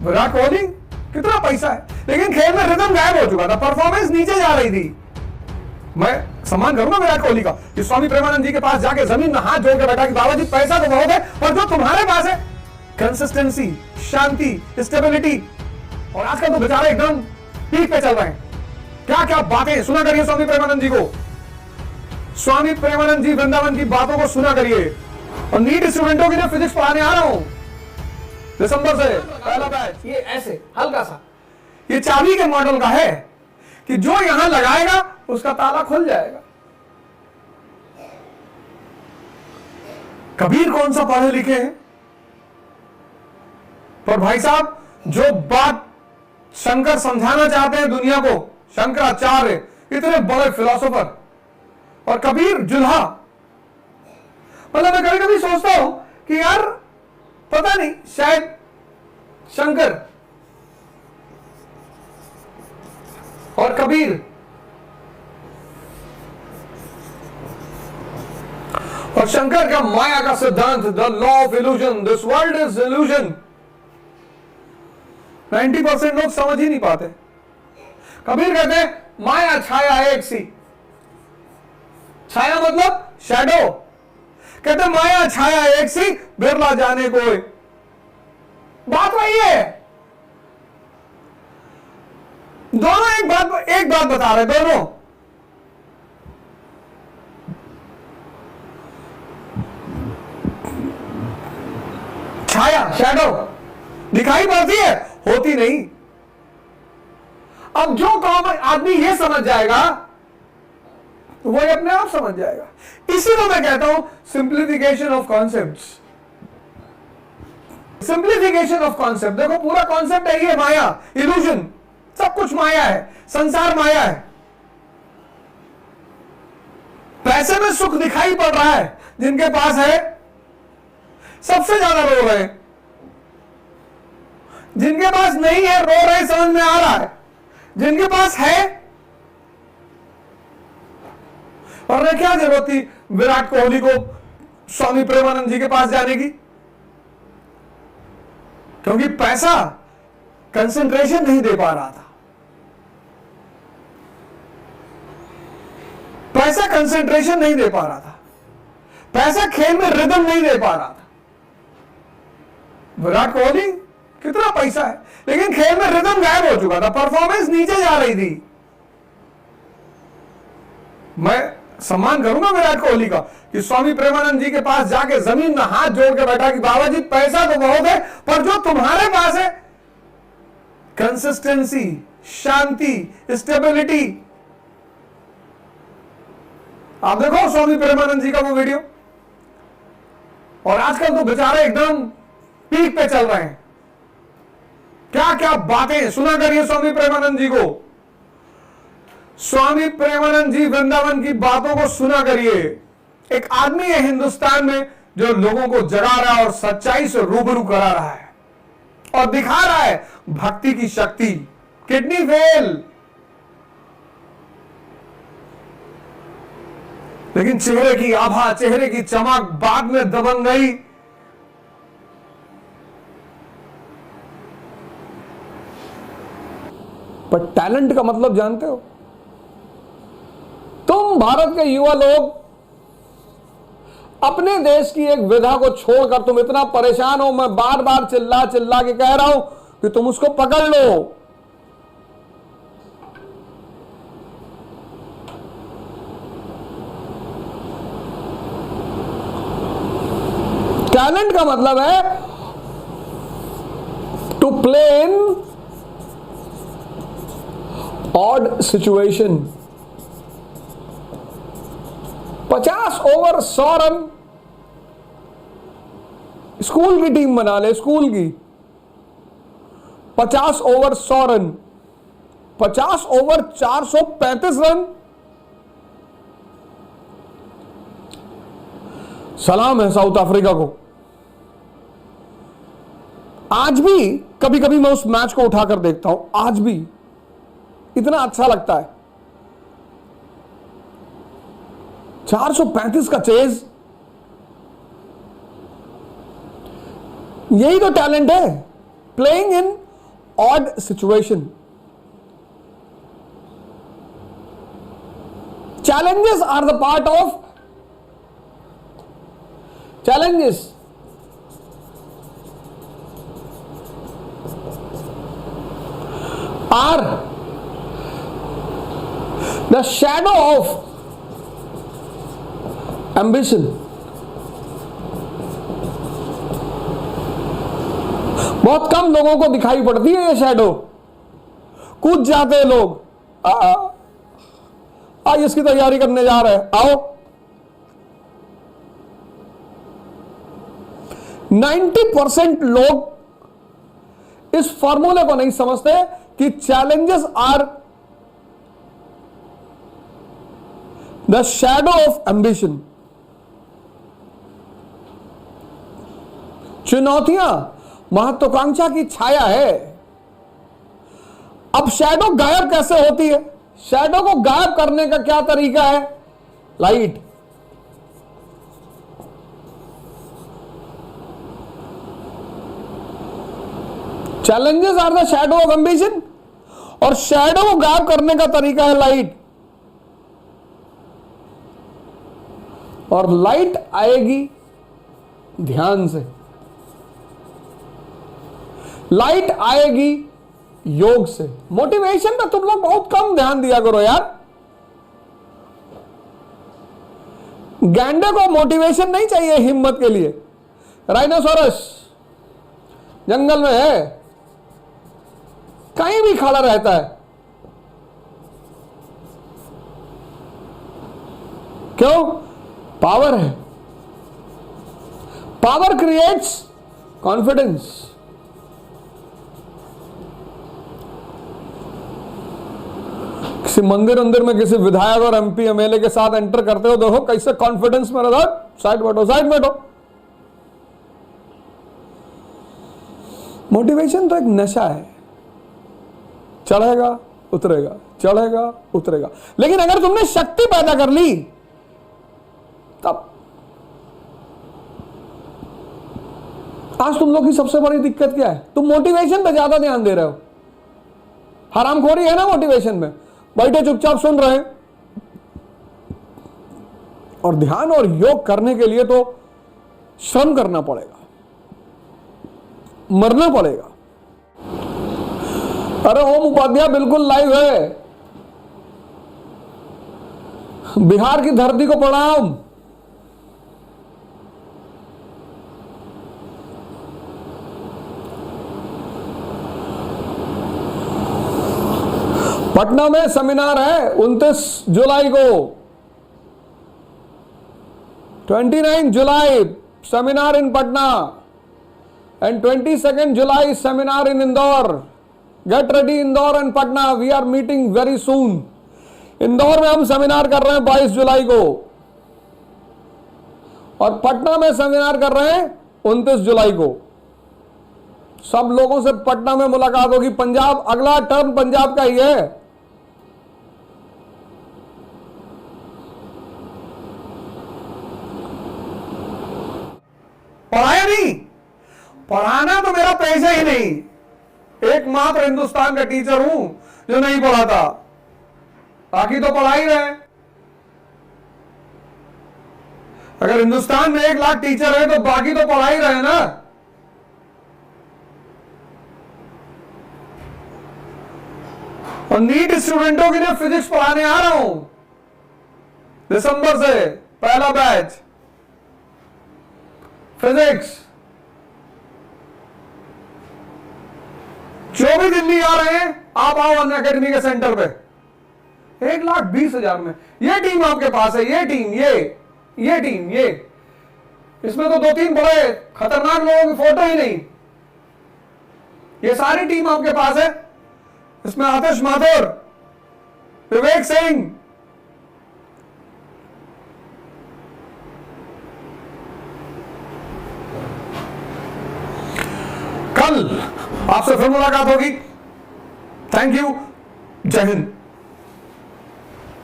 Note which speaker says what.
Speaker 1: विराट कोहली कितना पैसा है, लेकिन खेल में रिदम गायब हो चुका था, परफॉर्मेंस नीचे जा रही थी। मैं सम्मान करूंगा विराट कोहली का कि स्वामी प्रेमानंद जी के पास जाके जमीन में हाथ जोड़ के बैठा कि बाबा जी पैसा तो बहुत है, पर जो तुम्हारे पास है कंसिस्टेंसी, शांति, स्टेबिलिटी। और आजकल तो बेचारे एकदम पीक पे चल रहे हैं। क्या क्या बातें सुना करिए स्वामी प्रेमानंद जी को। स्वामी प्रेमानंद जी वृंदावन की बातों को सुना करिए। और नीट स्टूडेंटों के लिए फिजिक्स पढ़ाने आ रहा हूं दिसंबर से पहला बैच। ये ऐसे हल्का सा, ये चाबी के मॉडल का है कि जो यहां लगाएगा उसका ताला खुल जाएगा। कबीर कौन सा पढ़े लिखे हैं, पर भाई साहब जो बात शंकर समझाना चाहते हैं दुनिया को, शंकराचार्य इतने बड़े फिलोसोफर, और कबीर जुल्हा। मतलब मैं कभी कभी सोचता हूं कि यार पता नहीं, शायद शंकर और कबीर और शंकर का माया का सिद्धांत, the law of illusion, this world is illusion, 90% लोग समझ ही नहीं पाते। कबीर कहते हैं माया छाया एक सी, छाया मतलब शैडो। कहते माया छाया एक सी, बिरला जाने कोई। बात वही है, दोनों एक बात बता रहे, दोनों। छाया शैडो दिखाई पड़ती है, होती नहीं। अब जो कॉमन आदमी ये समझ जाएगा वो अपने आप समझ जाएगा। इसी को मैं कहता हूं simplification of concepts. Simplification of concept. देखो पूरा कॉन्सेप्ट है ये माया, इल्यूजन, सब कुछ माया है, संसार माया है। पैसे में सुख दिखाई पड़ रहा है, जिनके पास है सबसे ज्यादा रो रहे हैं, जिनके पास नहीं है रो रहे, समझ में आ रहा है। जिनके पास है, और क्या जरूरत थी विराट कोहली को स्वामी प्रेमानंद जी के पास जाने की, क्योंकि पैसा कंसंट्रेशन नहीं दे पा रहा था। पैसा कंसंट्रेशन नहीं दे पा रहा था, पैसा खेल में रिदम नहीं दे पा रहा था। विराट कोहली कितना पैसा है, लेकिन खेल में रिदम गायब हो चुका था, परफॉर्मेंस नीचे जा रही थी। मैं सम्मान करूंगा विराट कोहली का कि स्वामी प्रेमानंद जी के पास जाके जमीन में हाथ जोड़ के बैठा कि बाबा जी पैसा तो बहुत है, पर जो तुम्हारे पास है कंसिस्टेंसी, शांति, स्टेबिलिटी। आप देखो स्वामी प्रेमानंद जी का वो वीडियो। और आजकल तो बेचारे एकदम पीक पे चल रहे हैं। क्या क्या बातें सुना करिए स्वामी प्रेमानंद जी को। स्वामी प्रेमानंद जी वृंदावन की बातों को सुना करिए। एक आदमी है हिंदुस्तान में जो लोगों को जगा रहा है और सच्चाई से रूबरू करा रहा है और दिखा रहा है भक्ति की शक्ति। किडनी फेल, लेकिन चेहरे की आभा, चेहरे की चमक बाद में दबंग गई। पर टैलेंट का मतलब जानते हो? तुम भारत के युवा लोग अपने देश की एक विधा को छोड़कर तुम इतना परेशान हो, मैं बार बार चिल्ला चिल्ला के कह रहा हूं कि तुम उसको पकड़ लो। टैलेंट का मतलब है to play in odd situation. 50 over 100 run school की टीम बना ले, स्कूल की 50 ओवर 100 रन, 50 ओवर 435 रन। सलाम है साउथ अफ्रीका को। आज भी कभी कभी मैं उस मैच को उठाकर देखता हूं, आज भी इतना अच्छा लगता है। 435 का चेज, यही तो टैलेंट है, playing in odd situation. Challenges are the part of challenges are the shadow of ambition. बहुत कम लोगों को दिखाई पड़ती है ये शैडो. कूद जाते हैं लोग, आईएएस की तैयारी करने जा रहे हैं, आओ. 90% लोग इस फॉर्मूले को नहीं समझते कि challenges are the shadow of ambition. चुनौतियां महत्वाकांक्षा की छाया है. अब शैडो गायब कैसे होती है? शैडो को गायब करने का क्या तरीका है? Light. Challenges are the shadow of ambition, और शैडो को गायब करने का तरीका है लाइट. और लाइट आएगी ध्यान से, लाइट आएगी योग से. मोटिवेशन पे तुम लोग बहुत कम ध्यान दिया करो यार. गैंडे को मोटिवेशन नहीं चाहिए हिम्मत के लिए. राइनोसोरस जंगल में है, कहीं भी खड़ा रहता है. क्यों? पावर है. Power creates confidence. किसी मंदिर में किसी विधायक और एमपी एमएलए के साथ एंटर करते हो, देखो कैसे कॉन्फिडेंस में रहता है. साइड बैठो, साइड बैठो. मोटिवेशन तो एक नशा है, चढ़ेगा उतरेगा, चढ़ेगा उतरेगा. लेकिन अगर तुमने शक्ति पैदा कर ली तब. आज तुम लोग की सबसे बड़ी दिक्कत क्या है? तुम मोटिवेशन पे ज्यादा ध्यान दे रहे हो. हरामखोरी है ना मोटिवेशन में. बैठे चुपचाप सुन रहे हैं. और ध्यान और योग करने के लिए तो श्रम करना पड़ेगा, मरना पड़ेगा. अरे ओम उपाध्याय बिल्कुल लाइव है. बिहार की धरती को प्रणाम. पटना में सेमिनार है 29 जुलाई को. 29 July seminar in Patna and 22 July seminar in Indore. Get ready Indore and Patna. We are meeting very soon. Indore में हम सेमिनार कर रहे हैं 22 जुलाई को, और पटना में सेमिनार कर रहे हैं 29 जुलाई को. सब लोगों से पटना में मुलाकात होगी. पंजाब, अगला टर्म पंजाब का ही है. पढ़ाया नहीं, पढ़ाना तो मेरा पैसा ही नहीं. एकमात्र हिंदुस्तान का टीचर हूं जो नहीं पढ़ाता. बाकी तो पढ़ा ही रहे. अगर हिंदुस्तान में 1 लाख टीचर है तो बाकी तो पढ़ा ही रहे ना. और नीट स्टूडेंटों के लिए फिजिक्स पढ़ाने आ रहा हूं दिसंबर से. पहला बैच फिजिक्स. जो भी दिल्ली आ रहे हैं आप आओ अन अकेडमी के सेंटर पे. 1,20,000 में ये टीम आपके पास है. ये टीम, ये टीम, ये इसमें तो 2-3 बड़े खतरनाक लोगों की फोटो ही नहीं. ये सारी टीम आपके पास है. इसमें आतिश माथुर, विवेक सिंह, कल आपसे फिर मुलाकात होगी. Thank you. जय हिंद.